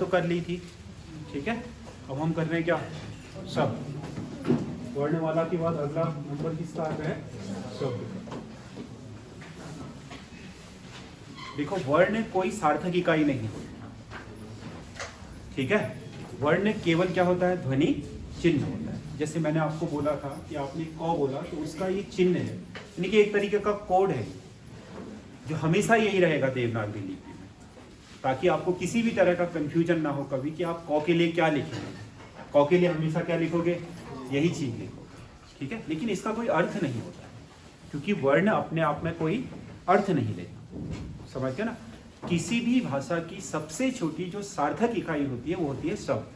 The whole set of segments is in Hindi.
तो कर ली थी, ठीक है। अब हम कर रहे हैं क्या, शब्द। वर्णमाला के बाद अगला नंबर किसका आता है, शब्द। देखो वर्ण कोई सार्थक इकाई नहीं, ठीक है। वर्ण केवल क्या होता है, ध्वनि चिन्ह होता है। जैसे मैंने आपको बोला था कि आपने क बोला तो उसका ये चिन्ह है, यानी कि एक तरीके का कोड है जो हमेशा यही रहेगा देवनागरी लिपि में, ताकि आपको किसी भी तरह का कंफ्यूजन ना हो कभी कि आप क के लिए क्या लिखेंगे। क के लिए हमेशा क्या लिखोगे, यही चीज लिखोगे, ठीक है। लेकिन इसका कोई अर्थ नहीं होता है, क्योंकि वर्ण अपने आप में कोई अर्थ नहीं लेता, समझ गए ना। किसी भी भाषा की सबसे छोटी जो सार्थक इकाई होती है वो होती है शब्द,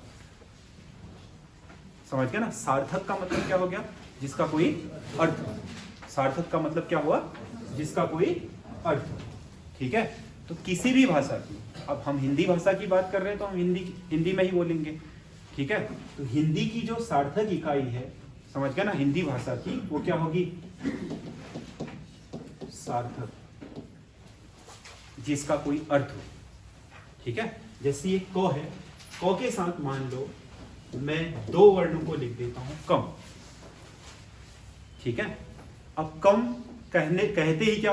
समझ गए ना। सार्थक का मतलब क्या हो गया, जिसका कोई अर्थ। सार्थक का मतलब क्या हुआ, जिसका कोई अर्थ, ठीक है। तो किसी भी भाषा की, अब हम हिंदी भाषा की बात कर रहे हैं तो हम हिंदी में ही बोलेंगे, ठीक है। तो हिंदी की जो सार्थक इकाई है, समझ गए ना, हिंदी भाषा की, वो क्या होगी, सार्थक, जिसका कोई अर्थ हो, ठीक है। जैसे ये क है, क के साथ मान लो मैं दो वर्णों को लिख देता हूं कम, ठीक है। अब कम कहते ही क्या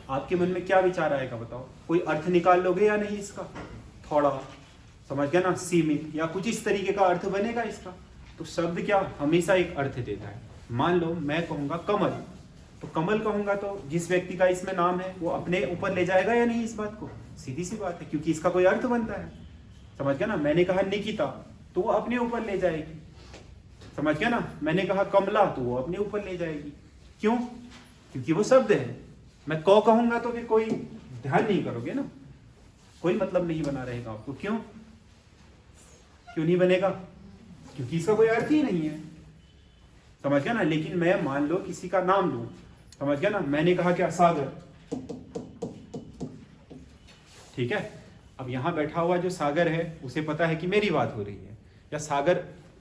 आपके मन में क्या विचार आएगा, बताओ। कोई अर्थ निकाल लोगे या नहीं इसका, थोड़ा, समझ गया ना, सीमित या कुछ इस तरीके का अर्थ बनेगा इसका। तो शब्द क्या हमेशा एक अर्थ देता है। मान लो मैं कहूंगा कमल, तो कमल कहूंगा तो जिस व्यक्ति का इसमें नाम है वो अपने ऊपर ले जाएगा या नहीं इस बात को, सीधी सी बात है, क्योंकि इसका कोई अर्थ बनता है, समझ गया ना। मैंने कहा निकिता तो वो अपने ऊपर ले जाएगी, समझ गया ना। मैंने कहा कमला तो वो अपने ऊपर ले जाएगी, क्यों, क्योंकि वो शब्द है। मैं क कहूंगा तो फिर कोई ध्यान नहीं करोगे ना, कोई मतलब नहीं बना रहेगा आपको। क्यों क्यों नहीं बनेगा, क्योंकि इसका कोई अर्थ ही नहीं है, समझ गया ना। लेकिन मैं मान लो किसी का नाम लूं, समझ गया ना। मैंने कहा क्या, सागर, ठीक है। अब यहां बैठा हुआ जो सागर है उसे पता है कि मेरी बात हो रही है, या सागर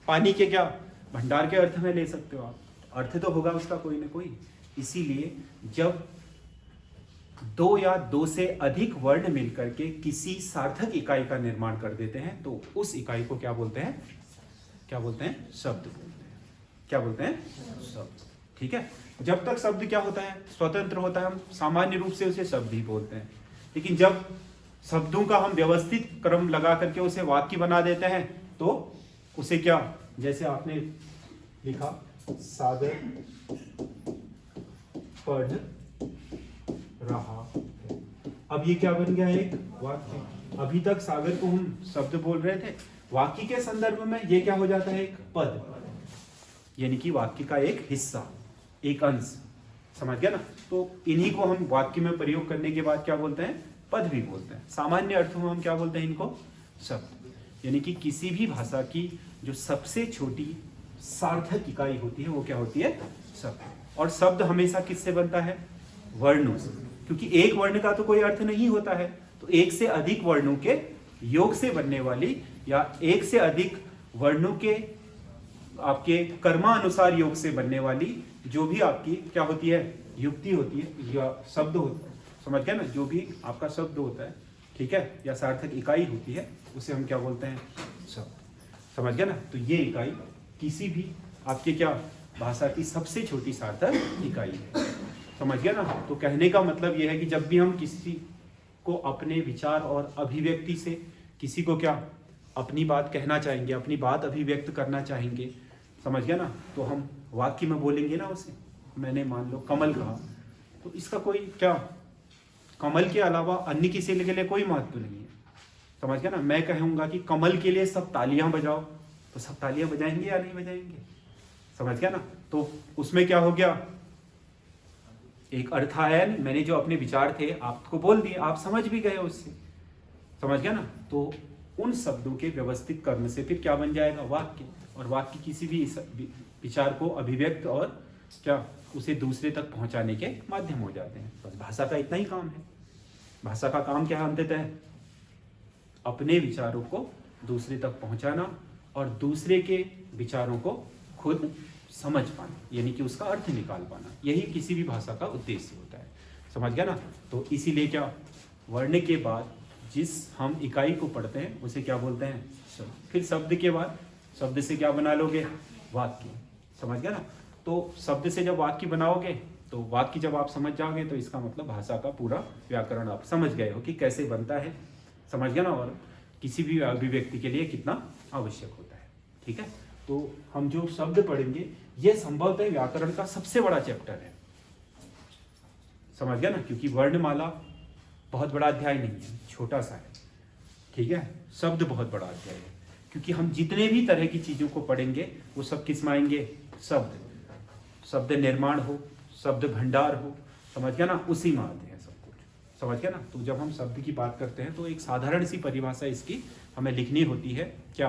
पानी के क्या भंडार के अर्थ में ले सकते हो आप, अर्थ तो होगा उसका कोई ना कोई। इसीलिए जब दो या दो से अधिक वर्ण मिलकर के किसी सार्थक इकाई का निर्माण कर देते हैं तो उस इकाई को क्या बोलते हैं, क्या बोलते हैं, शब्द बोलते हैं। क्या बोलते हैं, शब्द, ठीक है। जब तक शब्द क्या होता है, स्वतंत्र होता है, हम सामान्य रूप से उसे शब्द ही बोलते हैं। लेकिन जब शब्दों का हम व्यवस्थित क्रम लगा करके उसे वाक्य बना देते हैं तो उसे क्या, जैसे आपने लिखा सागर पढ़ रहा है, अब ये क्या बन गया, एक वाक्य। अभी तक सागर को हम शब्द बोल रहे थे, वाक्य के संदर्भ में ये क्या हो जाता है, एक पद, यानी कि वाक्य का एक हिस्सा, एक अंश, समझ गया ना। तो इन्हीं को हम वाक्य में प्रयोग करने के बाद क्या बोलते हैं, पद भी बोलते हैं। सामान्य अर्थों में हम क्या बोलते हैं इनको, शब्द। यानी कि किसी भी भाषा की जो सबसे छोटी सार्थक इकाई होती है वो क्या होती है, शब्द। और शब्द हमेशा किससे बनता है, वर्णों से, क्योंकि एक वर्ण का तो कोई अर्थ नहीं होता है। तो एक से अधिक वर्णों के योग से बनने वाली, या एक से अधिक वर्णों के आपके कर्मानुसार योग से बनने वाली जो भी आपकी क्या होती है, युक्ति होती है या शब्द होता है, समझ गया ना। जो भी आपका शब्द होता है, ठीक है, या सार्थक इकाई होती है उसे हम क्या बोलते हैं, शब्द, समझ गया ना। तो ये इकाई किसी भी आपके क्या भाषा की सबसे छोटी सार्थक इकाई है, समझ गया ना। तो कहने का मतलब यह है कि जब भी हम किसी को अपने विचार और अभिव्यक्ति से किसी को क्या अपनी बात कहना चाहेंगे, अपनी बात अभिव्यक्त करना चाहेंगे, समझ गया ना, तो हम वाक्य में बोलेंगे ना उसे। मैंने मान लो कमल कहा, तो इसका कोई क्या, कमल के अलावा अन्य किसी के लिए कोई महत्व नहीं है, समझ गया ना। मैं कहूंगा कि कमल के लिए सब तालियां बजाओ, तो सब तालियां बजाएंगे या नहीं बजाएंगे, समझ गया ना। तो उसमें क्या हो गया, एक अर्थ आया नहीं, मैंने जो अपने विचार थे आपको बोल दिए, आप समझ भी गए उससे, समझ गया ना। तो उन शब्दों के व्यवस्थित कर्म से फिर क्या बन जाएगा, वाक्य। और वाक्य किसी भी विचार को अभिव्यक्त और क्या उसे दूसरे तक पहुंचाने के माध्यम हो जाते हैं। बस भाषा का इतना ही काम है। भाषा का काम क्या है अंततः, अपने विचारों को दूसरे तक पहुंचाना और दूसरे के विचारों को खुद समझ पाना, यानी कि उसका अर्थ निकाल पाना, यही किसी भी भाषा का उद्देश्य होता है, समझ गया ना। तो इसीलिए क्या, वर्ण के बाद जिस हम इकाई को पढ़ते हैं उसे क्या बोलते हैं? शब्द। फिर शब्द के बाद शब्द से क्या बना लोगे? वाक्य। समझ गया ना? तो शब्द से जब वाक्य बनाओगे तो वाक्य जब आप समझ जाओगे तो इसका मतलब भाषा का पूरा व्याकरण आप समझ गए हो कि कैसे बनता है। समझ गया ना? और किसी भी अभिव्यक्ति के लिए कितना आवश्यक होता है। ठीक है, तो हम जो शब्द पढ़ेंगे ये संभवतः व्याकरण का सबसे बड़ा चैप्टर है। समझ गया ना? क्योंकि वर्णमाला बहुत बड़ा अध्याय नहीं है, छोटा सा है। ठीक है, शब्द बहुत बड़ा अध्याय है, क्योंकि हम जितने भी तरह की चीजों को पढ़ेंगे वो सब किस में आएंगे? शब्द। शब्द निर्माण हो, शब्द भंडार हो, समझ गया ना? उसी में आते हैं सब कुछ। समझ गया ना? तो जब हम शब्द की बात करते हैं तो एक साधारण सी परिभाषा इसकी हमें लिखनी होती है। क्या?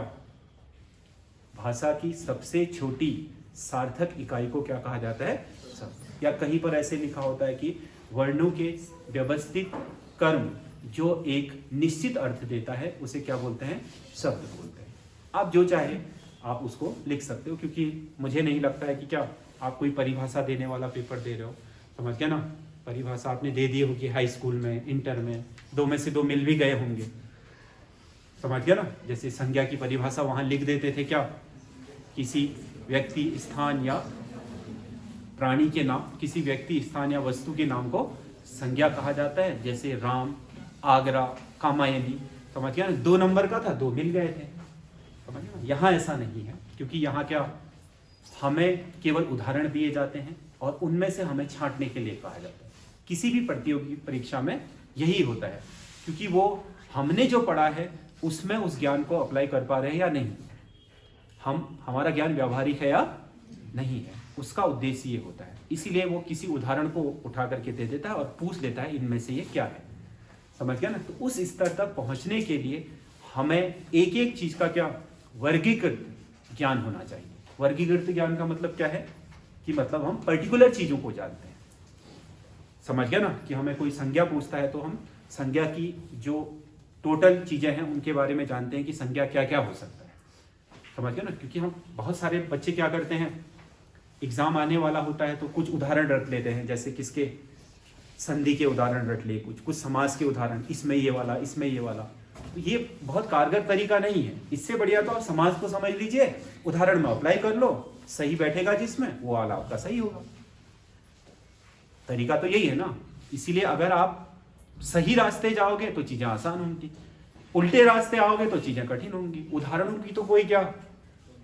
भाषा की सबसे छोटी सार्थक इकाई को क्या कहा जाता है? शब्द। या कहीं पर ऐसे लिखा होता है कि वर्णों के व्यवस्थित कर्म जो एक निश्चित अर्थ देता है उसे क्या बोलते हैं? शब्द बोलते हैं। आप जो चाहे आप उसको लिख सकते हो, क्योंकि मुझे नहीं लगता है कि क्या आप कोई परिभाषा देने वाला पेपर दे रहे हो। समझ गया ना? परिभाषा आपने दे दी होगी हाई स्कूल में, इंटर में, 2 में से 2 मिल भी गए होंगे। समझ गया ना? जैसे संज्ञा की परिभाषा वहां लिख देते थे क्या? किसी व्यक्ति, स्थान या प्राणी के नाम, किसी व्यक्ति, स्थान या वस्तु के नाम को संज्ञा कहा जाता है। जैसे राम, आगरा, कामायनी। समझ गया ना? 2 नंबर का था, 2 मिल गए थे। समझ गया ना? यहाँ ऐसा नहीं है, क्योंकि यहाँ क्या, हमें केवल उदाहरण दिए जाते हैं और उनमें से हमें छांटने के लिए कहा जाता है। किसी भी प्रतियोगी परीक्षा में यही होता है, क्योंकि वो हमने जो पढ़ा है उसमें उस ज्ञान को अप्लाई कर पा रहे हैं या नहीं, हमारा ज्ञान व्यावहारिक है या नहीं है, उसका उद्देश्य ये होता है। इसीलिए वो किसी उदाहरण को उठा करके दे देता है और पूछ लेता है इनमें से ये क्या है। समझ गया ना? तो उस स्तर तक पहुंचने के लिए हमें एक एक चीज का क्या, वर्गीकृत ज्ञान होना चाहिए। वर्गीकृत ज्ञान का मतलब क्या है? कि मतलब हम पर्टिकुलर चीजों को जानते हैं। समझ गया ना? कि हमें कोई संज्ञा पूछता है तो हम संज्ञा की जो टोटल चीजें हैं उनके बारे में जानते हैं कि संज्ञा क्या क्या हो सकता है। समझ गया ना? क्योंकि हम बहुत सारे बच्चे क्या करते हैं, एग्जाम आने वाला होता है तो कुछ उदाहरण रख लेते हैं, जैसे किसके, संधि के उदाहरण रख ले, कुछ समास के उदाहरण, इसमें ये वाला, इसमें ये वाला। तो ये बहुत कारगर तरीका नहीं है। इससे बढ़िया तो आप समाज को समझ लीजिए, उदाहरण में अप्लाई कर लो, सही बैठेगा जिसमें वो वाला आपका सही होगा। तरीका तो यही है ना। इसीलिए अगर आप सही रास्ते जाओगे तो चीजें आसान होंगी, उल्टे रास्ते आओगे तो चीजें कठिन होंगी। उदाहरणों की तो कोई क्या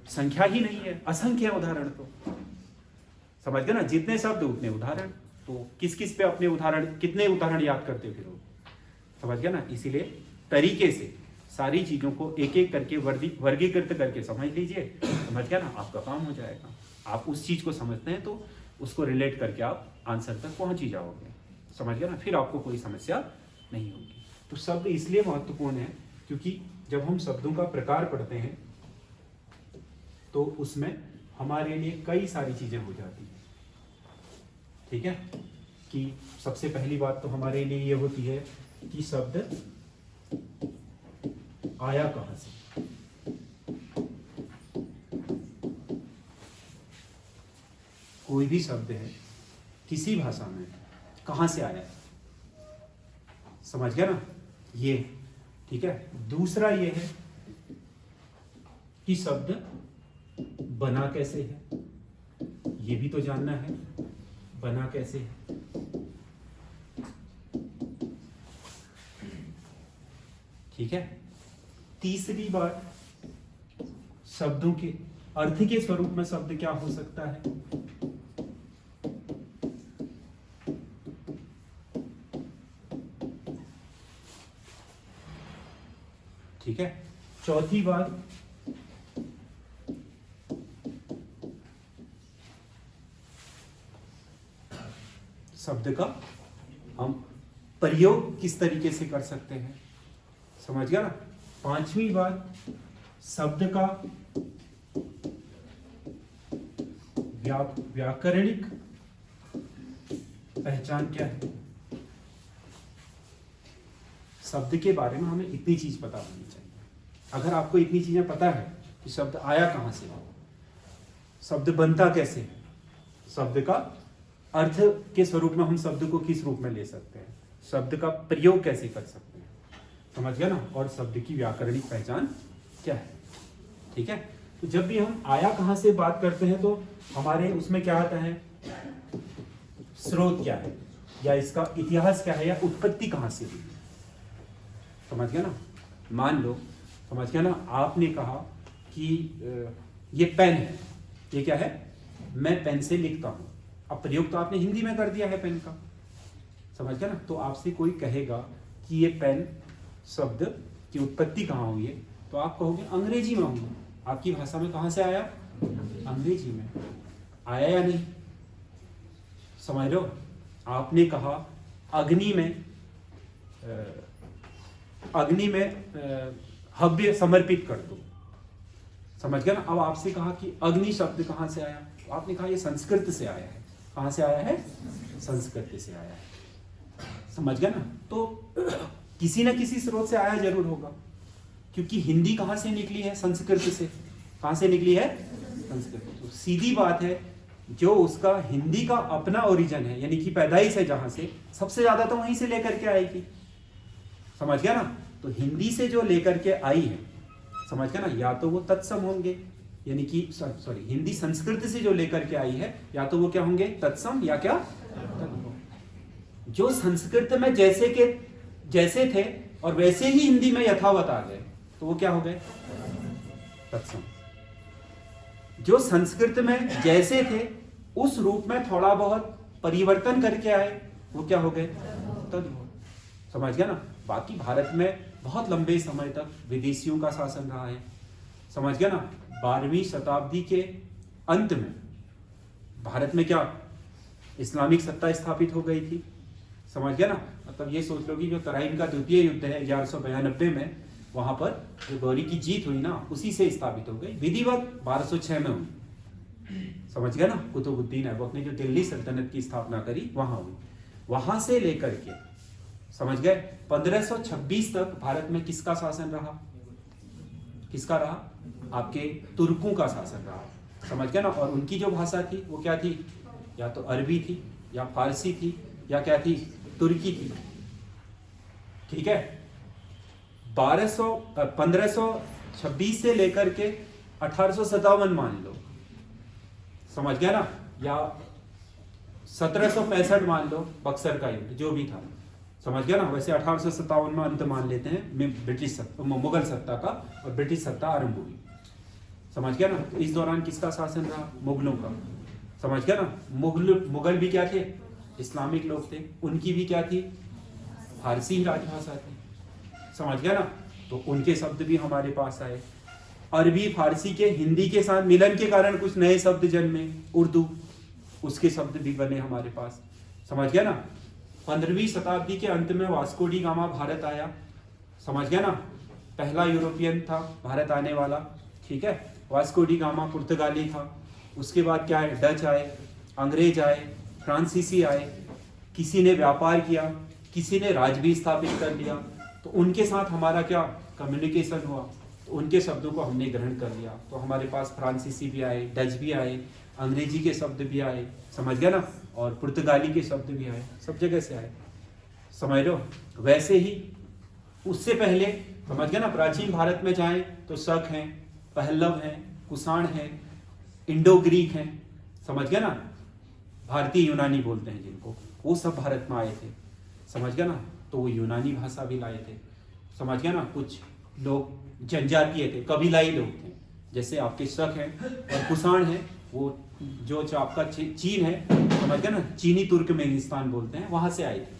संख्या ही नहीं है, असंख्य है उदाहरण तो। समझ गए ना? जितने शब्द उतने उदाहरण। तो किस किस पे अपने उदाहरण, कितने उदाहरण याद करते हो फिर वो? समझ गया ना? इसीलिए तरीके से सारी चीजों को एक एक करके वर्गीकृत करके समझ लीजिए। समझ गया ना? आपका काम हो जाएगा। आप उस चीज को समझते हैं तो उसको रिलेट करके आप आंसर तक पहुंच ही जाओगे। समझ गया ना? फिर आपको कोई समस्या नहीं होगी। तो शब्द इसलिए महत्वपूर्ण है क्योंकि जब हम शब्दों का प्रकार पढ़ते हैं तो उसमें हमारे लिए कई सारी चीजें हो जाती हैं। ठीक है? कि सबसे पहली बात तो हमारे लिए ये होती है कि शब्द आया कहां से। कोई भी शब्द है किसी भाषा में कहां से आया है, समझ गया ना? ये ठीक है। दूसरा ये है कि शब्द बना कैसे है, ये भी तो जानना है, बना कैसे है। ठीक है। तीसरी बात, शब्दों के अर्थ के स्वरूप में शब्द क्या हो सकता है। ठीक है। चौथी बात, शब्द का हम प्रयोग किस तरीके से कर सकते हैं। समझ गया ना? पांचवी बात, शब्द का व्याकरणिक पहचान क्या है। शब्द के बारे में हमें इतनी चीज पता होनी चाहिए। अगर आपको इतनी चीजें पता है कि शब्द आया कहां से, शब्द बनता कैसे है, शब्द का अर्थ के स्वरूप में हम शब्द को किस रूप में ले सकते हैं, शब्द का प्रयोग कैसे कर सकते हैं, समझ गया ना, और शब्द की व्याकरणिक पहचान क्या है। ठीक है, तो जब भी हम आया कहाँ से बात करते हैं तो हमारे उसमें क्या आता है, स्रोत क्या है, या इसका इतिहास क्या है, या उत्पत्ति कहाँ से हुई। समझ गया ना। मान लो, समझ गया ना, आपने कहा कि ये पेन है, ये क्या है, मैं पेन से लिखता हूं। अब प्रयोग तो आपने हिंदी में कर दिया है पेन का, समझ गया ना। तो आपसे कोई कहेगा कि ये पेन शब्द की उत्पत्ति कहाँ हुई है, तो आप कहोगे अंग्रेजी में हुई। आपकी भाषा में कहाँ से आया, अंग्रेजी में आया या नहीं, समझ लो। आपने कहा अग्नि में हव्य समर्पित कर दो, समझ गया ना। अब आपसे कहा कि अग्नि शब्द कहाँ से आया, तो आपने कहा ये संस्कृत से आया है। कहाँ से आया है, संस्कृत से आया है, समझ गया ना। तो किसी न किसी स्रोत से आया जरूर होगा, क्योंकि हिंदी कहाँ से निकली है, संस्कृत से। कहाँ से निकली है, संस्कृत। तो सीधी बात है, जो उसका हिंदी का अपना ओरिजिन है, यानी कि पैदाइश है जहां से, सबसे ज्यादा तो वहीं से लेकर के आएगी, समझ गया ना। तो हिंदी से जो लेकर के आई है, समझ गया ना, या तो वो तत्सम होंगे, यानी कि सॉरी हिंदी संस्कृत से जो लेकर के आई है, या तो वो क्या होंगे, तत्सम, या क्या जो संस्कृत में जैसे थे और वैसे ही हिंदी में यथावत आ गए, तो वो क्या हो गए, तत्सम। जो संस्कृत में जैसे थे उस रूप में थोड़ा बहुत परिवर्तन करके आए, वो क्या हो गए, तद्भव। समझ गया ना। बाकी भारत में बहुत लंबे समय तक विदेशियों का शासन रहा है, समझ गया ना। 12वीं शताब्दी के अंत में भारत में क्या, इस्लामिक सत्ता स्थापित हो गई थी, समझ गया ना। मतलब ये सोच लो कि जो तराइन का द्वितीय युद्ध है 1192 में, वहां पर जो गौरी की जीत हुई ना, उसी से स्थापित हो गई। विधिवत 1206 में हुई, समझ गया ना। कुतुबुद्दीन ऐबक ने जो दिल्ली सल्तनत की स्थापना करी वहां हुई। वहां से लेकर के, समझ गए, 1526 तक भारत में किसका शासन रहा, किसका रहा, आपके तुर्कों का शासन रहा, समझ गया ना। और उनकी जो भाषा थी वो क्या थी, या तो अरबी थी, या फारसी थी, या क्या थी, तुर्की थी। ठीक है, 1526 से लेकर के 1857 मान लो, समझ गया ना, या 1765 मान लो, बक्सर का युद्ध जो भी था, समझ गया ना। वैसे 1857 में अंत मान लेते हैं मुगल सत्ता का, और ब्रिटिश सत्ता आरंभ हुई, समझ गया ना। तो इस दौरान किसका शासन रहा, मुगलों का, समझ गया ना। मुगल भी क्या थे, इस्लामिक लोग थे, उनकी भी क्या थी, फारसी राजभाषा थी, समझ गया ना। तो उनके शब्द भी हमारे पास आए। अरबी फारसी के हिंदी के साथ मिलन के कारण कुछ नए शब्द जन्मे, उर्दू, उसके शब्द भी बने हमारे पास, समझ गया ना। 15वीं शताब्दी के अंत में वास्को डी गामा भारत आया, समझ गया ना। पहला यूरोपियन था भारत आने वाला, ठीक है। वास्को डी गामा पुर्तगाली था। उसके बाद क्या है, डच आए, अंग्रेज आए, फ्रांसीसी आए। किसी ने व्यापार किया, किसी ने राज भी स्थापित कर लिया। तो उनके साथ हमारा क्या कम्युनिकेशन हुआ, तो उनके शब्दों को हमने ग्रहण कर लिया। तो हमारे पास फ्रांसीसी भी आए, डच भी आए, अंग्रेजी के शब्द भी आए, समझ गया ना, और पुर्तगाली के शब्द भी आए, सब जगह से आए, समझ लो। वैसे ही उससे पहले, समझ गया ना, प्राचीन भारत में जाएं तो शक हैं, पहलव हैं, कुषाण हैं, इंडो ग्रीक हैं, समझ गया ना, भारतीय यूनानी बोलते हैं जिनको, वो सब भारत में आए थे, समझ गया ना। तो वो यूनानी भाषा भी लाए थे, समझ गया ना। कुछ लोग जनजातीय थे, कबीलाई लोग थे, जैसे आपके शक हैं और कुषाण हैं, वो जो आपका चीन है, समझ गया ना, चीनी तुर्कमेनिस्तान बोलते हैं, वहां से आए थे,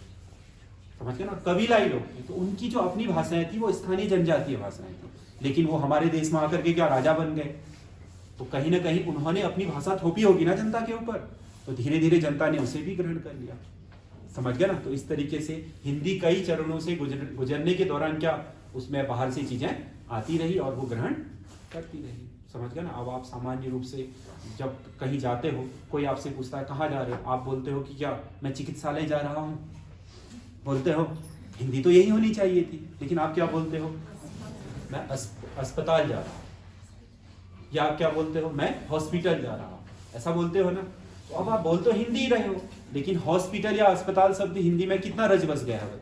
समझ गया ना, कबीलाई लोग थे। तो उनकी जो अपनी भाषाएं थी वो स्थानीय जनजातीय भाषाएं थी, लेकिन वो हमारे देश में आकर के क्या राजा बन गए, तो कहीं ना कहीं उन्होंने अपनी भाषा थोपी होगी ना जनता के ऊपर, तो धीरे धीरे जनता ने उसे भी ग्रहण कर लिया, समझ गया ना। तो इस तरीके से हिंदी कई चरणों से गुजरने के दौरान क्या उसमें बाहर से चीजें आती रही और वो ग्रहण करती रही, समझ गया ना। अब आप सामान्य रूप से जब कहीं जाते हो, कोई आपसे पूछता है कहाँ जा रहे हो, आप बोलते हो कि क्या मैं चिकित्सालय जा रहा हूँ, बोलते हो, हिंदी तो यही होनी चाहिए थी, लेकिन आप क्या बोलते हो, मैं अस्पताल जा रहा हूँ, या आप क्या बोलते हो, मैं हॉस्पिटल जा रहा हूँ, ऐसा बोलते हो ना। तो अब आप बोल तो हिंदी ही रहे हो, लेकिन हॉस्पिटल या अस्पताल शब्द हिंदी में कितना रच बस गया है बताओ।